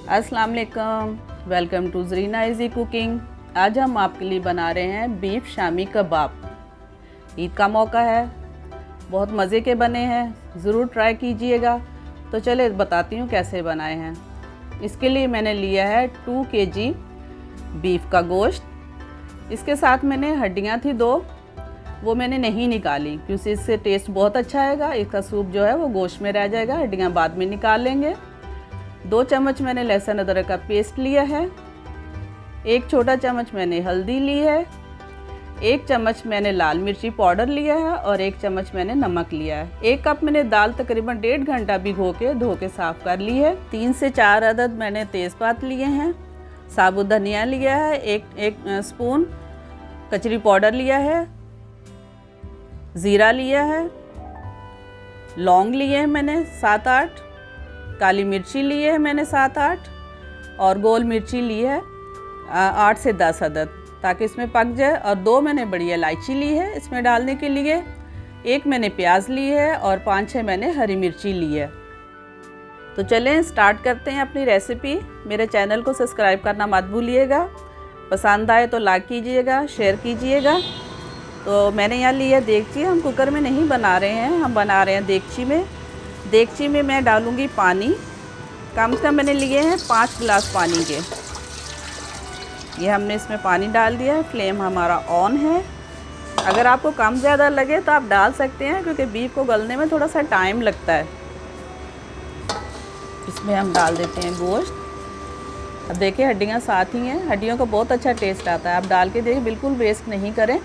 अस्सलाम वालेकुम, welcome to Zarina easy cooking. आज हम आपके लिए बना रहे हैं बीफ शामी कबाब। ईद का मौका है, बहुत मज़े के बने हैं, ज़रूर ट्राई कीजिएगा। तो चले बताती हूँ कैसे बनाए हैं। इसके लिए मैंने लिया है 2 kg बीफ का गोश्त। इसके साथ मैंने हड्डियाँ थी 2, वो मैंने नहीं निकाली क्योंकि इससे टेस्ट बहुत अच्छा आएगा। इसका सूप जो है वो गोश्त में रह जाएगा, हड्डियाँ बाद में निकाल लेंगे। 2 चम्मच मैंने लहसुन अदरक का पेस्ट लिया है, 1 छोटा चम्मच मैंने हल्दी ली है, 1 चम्मच मैंने लाल मिर्ची पाउडर लिया है और 1 चम्मच मैंने नमक लिया है। 1 कप मैंने दाल तकरीबन 1.5 घंटा भिगो के धो के साफ़ कर ली है। 3 से 4 अदद मैंने तेज़पात लिए हैं, साबुत धनिया लिया है, एक स्पून कचरी पाउडर लिया है, ज़ीरा लिया है, लौंग लिए हैं मैंने 7-8, काली मिर्ची ली है मैंने 7-8 और गोल मिर्ची ली है 8 से 10 अदद ताकि इसमें पक जाए। और 2 मैंने बड़ी इलायची ली है इसमें डालने के लिए, 1 मैंने प्याज ली है और 5-6 मैंने हरी मिर्ची ली है। तो चलें स्टार्ट करते हैं अपनी रेसिपी। मेरे चैनल को सब्सक्राइब करना मत भूलिएगा, पसंद आए तो लाइक कीजिएगा, शेयर कीजिएगा। तो मैंने यहाँ ली है देगची। हम कुकर में नहीं बना रहे हैं, हम बना रहे हैं देगची में। देगची में मैं डालूँगी पानी, कम से कम मैंने लिए हैं 5 गिलास पानी के। ये हमने इसमें पानी डाल दिया है, फ्लेम हमारा ऑन है। अगर आपको कम ज़्यादा लगे तो आप डाल सकते हैं क्योंकि बीफ को गलने में थोड़ा सा टाइम लगता है। इसमें हम डाल देते हैं गोश्त। अब देखिए हड्डियाँ साथ ही हैं, हड्डियों का बहुत अच्छा टेस्ट आता है। आप डाल के देखिए, बिल्कुल वेस्ट नहीं करें।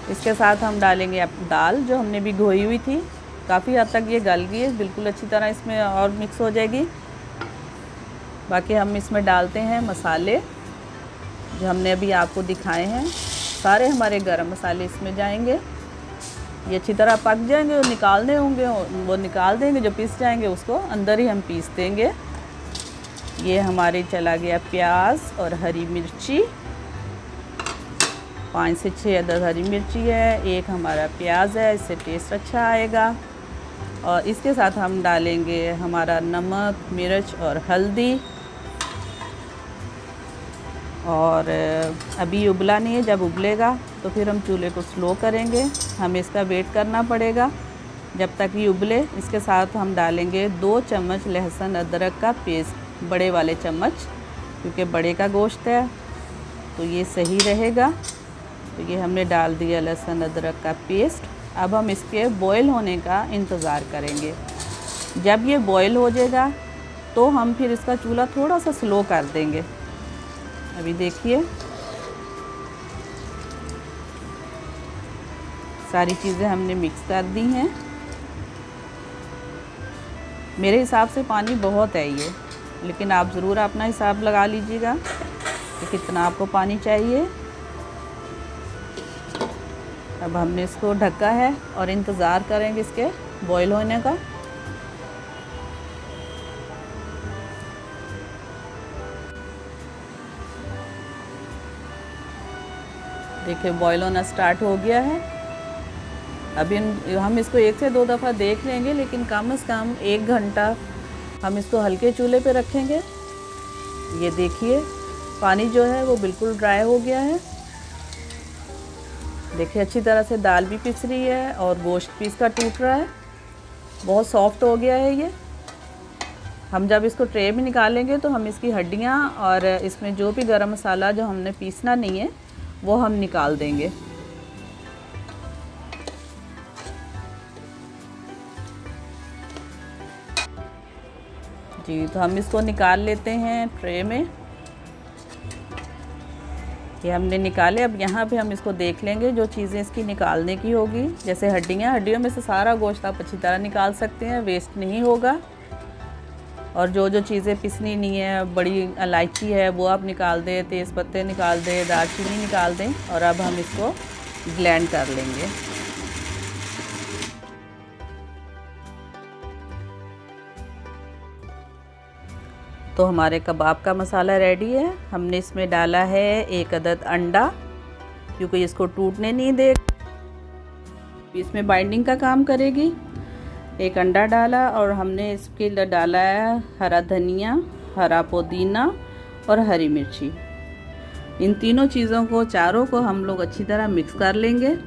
इसके साथ हम डालेंगे अब दाल जो हमने भिगोई हुई थी। काफ़ी हद तक ये गल गई है, बिल्कुल अच्छी तरह इसमें और मिक्स हो जाएगी। बाकी हम इसमें डालते हैं मसाले जो हमने अभी आपको दिखाए हैं। सारे हमारे गरम मसाले इसमें जाएंगे। ये अच्छी तरह पक जाएंगे और निकालने होंगे, वो निकाल देंगे। जो पीस जाएंगे उसको अंदर ही हम पीस देंगे। ये हमारे चला गया प्याज और हरी मिर्ची, 5 से 6 अदद हरी मिर्ची है, 1 हमारा प्याज है, इससे टेस्ट अच्छा आएगा। और इसके साथ हम डालेंगे हमारा नमक, मिर्च और हल्दी। और अभी उबला नहीं है, जब उबलेगा तो फिर हम चूल्हे को स्लो करेंगे। हमें इसका वेट करना पड़ेगा जब तक ये उबले। इसके साथ हम डालेंगे 2 चम्मच लहसुन अदरक का पेस्ट, बड़े वाले चम्मच, क्योंकि बड़े का गोश्त है तो ये सही रहेगा। तो ये हमने डाल दिया लहसुन अदरक का पेस्ट। अब हम इसके बॉयल होने का इंतज़ार करेंगे। जब ये बॉयल हो जाएगा तो हम फिर इसका चूल्हा थोड़ा सा स्लो कर देंगे। अभी देखिए सारी चीज़ें हमने मिक्स कर दी हैं। मेरे हिसाब से पानी बहुत है ये, लेकिन आप ज़रूर अपना हिसाब लगा लीजिएगा कि कितना आपको पानी चाहिए। अब हमने इसको ढका है और इंतज़ार करेंगे इसके बॉईल होने का। देखिए बॉईल होना स्टार्ट हो गया है। अभी हम इसको 1 से 2 दफ़ा देख लेंगे, लेकिन कम से कम 1 घंटा हम इसको हल्के चूल्हे पे रखेंगे। ये देखिए पानी जो है वो बिल्कुल ड्राई हो गया है। देखिए अच्छी तरह से दाल भी पिस रही है और गोश्त भी इसका टूट रहा है, बहुत सॉफ्ट हो गया है ये। हम जब इसको ट्रे में निकालेंगे तो हम इसकी हड्डियाँ और इसमें जो भी गरम मसाला जो हमने पीसना नहीं है वो हम निकाल देंगे। जी, तो हम इसको निकाल लेते हैं ट्रे में। ये हमने निकाले। अब यहाँ पे हम इसको देख लेंगे जो चीज़ें इसकी निकालने की होगी। जैसे हड्डियाँ, हड्डियों में से सारा गोश्त आप अच्छी तरह निकाल सकते हैं, वेस्ट नहीं होगा। और जो जो चीज़ें पिसनी नहीं है, बड़ी इलायची है वो आप निकाल दें, तेज़ पत्ते निकाल दें, दालचीनी निकाल दें। और अब हम इसको ब्लेंड कर लेंगे। तो हमारे कबाब का मसाला रेडी है। हमने इसमें डाला है 1 अदद अंडा, क्योंकि इसको टूटने नहीं दे, इसमें बाइंडिंग का काम करेगी। 1 अंडा डाला और हमने इसके लिए डाला है हरा धनिया हरा पुदीना और हरी मिर्ची। इन तीनों चीज़ों को, चारों को हम लोग अच्छी तरह मिक्स कर लेंगे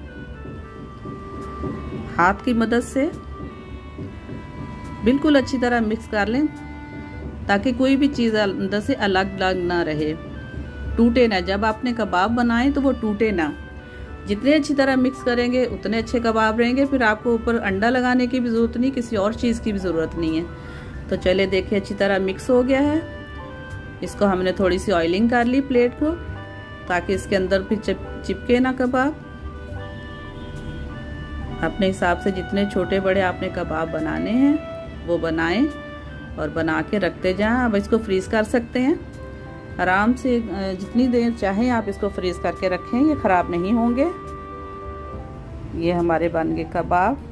हाथ की मदद से। बिल्कुल अच्छी तरह मिक्स कर लें ताकि कोई भी चीज़ अंदर से अलग अलग ना रहे, टूटे ना। जब आपने कबाब बनाए तो वो टूटे ना। जितने अच्छी तरह मिक्स करेंगे उतने अच्छे कबाब रहेंगे। फिर आपको ऊपर अंडा लगाने की भी ज़रूरत नहीं, किसी और चीज़ की भी ज़रूरत नहीं है। तो चलिए देखिए अच्छी तरह मिक्स हो गया है। इसको हमने थोड़ी सी ऑयलिंग कर ली प्लेट को, ताकि इसके अंदर फिर चिपके ना कबाब। अपने हिसाब से जितने छोटे बड़े आपने कबाब बनाने हैं वो बनाएं और बना के रखते जाएं। अब इसको फ्रीज़ कर सकते हैं आराम से, जितनी देर चाहें आप इसको फ्रीज़ करके रखें, ये ख़राब नहीं होंगे। ये हमारे बन गए कबाब।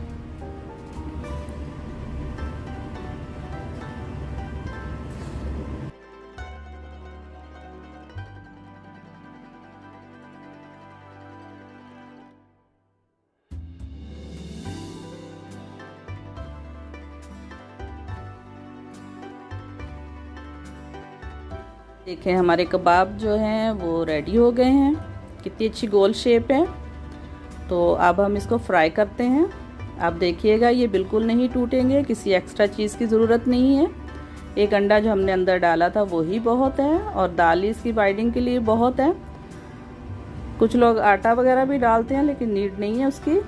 देखें हमारे कबाब जो हैं वो रेडी हो गए हैं। कितनी अच्छी गोल शेप है। तो अब हम इसको फ्राई करते हैं। आप देखिएगा ये बिल्कुल नहीं टूटेंगे, किसी एक्स्ट्रा चीज़ की ज़रूरत नहीं है। एक अंडा जो हमने अंदर डाला था वो ही बहुत है, और दाल इसकी बाइंडिंग के लिए बहुत है। कुछ लोग आटा वगैरह भी डालते हैं लेकिन नीड नहीं है उसकी।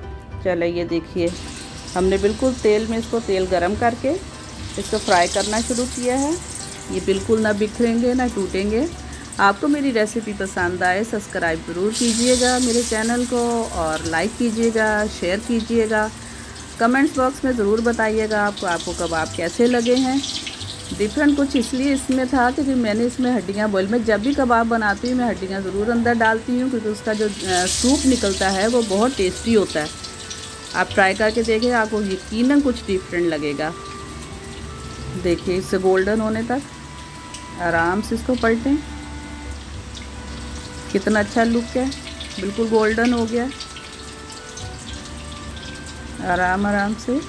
चलिए ये देखिए हमने बिल्कुल तेल में इसको तेल गरम करके इसको फ्राई करना शुरू किया है। ये बिल्कुल ना बिखरेंगे ना टूटेंगे। आपको मेरी रेसिपी पसंद आए सब्सक्राइब ज़रूर कीजिएगा मेरे चैनल को, और लाइक कीजिएगा, शेयर कीजिएगा। कमेंट्स बॉक्स में ज़रूर बताइएगा आपको कबाब कैसे लगे हैं। डिफरेंट कुछ इसलिए इसमें था क्योंकि मैंने इसमें हड्डियाँ बॉयल में जब भी कबाब बनाती हूँ मैं हड्डियाँ ज़रूर अंदर डालती हूँ, क्योंकि उसका जो सूप निकलता है वो बहुत टेस्टी होता है। आप ट्राई करके देखिए, आपको यकीनन कुछ डिफरेंट लगेगा। देखिए इससे गोल्डन होने तक आराम से इसको पलटें। कितना अच्छा लुक है, बिल्कुल गोल्डन हो गया। आराम से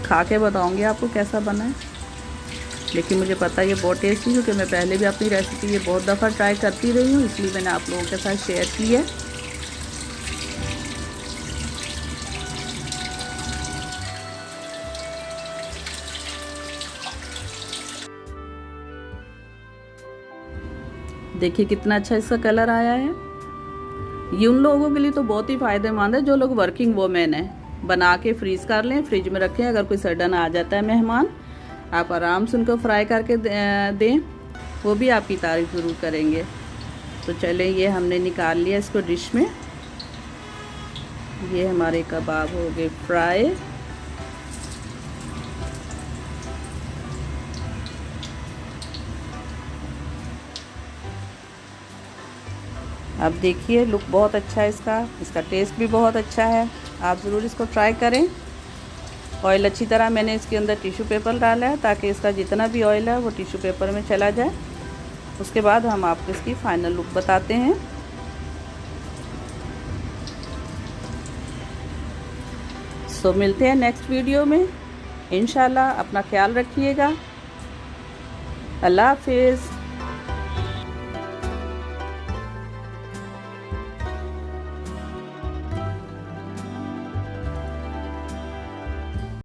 खा के बताऊंगी आपको कैसा बना है। लेकिन मुझे पता है ये बहुत टेस्टी, क्योंकि मैं पहले भी अपनी रेसिपी ये बहुत दफ़ा ट्राई करती रही हूँ, इसलिए मैंने आप लोगों के साथ शेयर की है। देखिए कितना अच्छा इसका कलर आया है। ये उन लोगों के लिए तो बहुत ही फ़ायदेमंद है जो लोग वर्किंग वोमेन हैं। बना के फ्रीज़ कर लें, फ्रिज में रखें। अगर कोई सडन आ जाता है मेहमान, आप आराम से उनको फ्राई करके दें, वो भी आपकी तारीफ़ ज़रूर करेंगे। तो चलें ये हमने निकाल लिया इसको डिश में। ये हमारे कबाब हो गए फ्राई। अब देखिए लुक बहुत अच्छा है इसका टेस्ट भी बहुत अच्छा है। आप ज़रूर इसको ट्राई करें। ऑयल अच्छी तरह मैंने इसके अंदर टिश्यू पेपर डाला है ताकि इसका जितना भी ऑयल है वो टिश्यू पेपर में चला जाए। उसके बाद हम आपको इसकी फाइनल लुक बताते हैं। सो मिलते हैं नेक्स्ट वीडियो में इंशाल्लाह। अपना ख्याल रखिएगा। अल्लाह हाफिज़।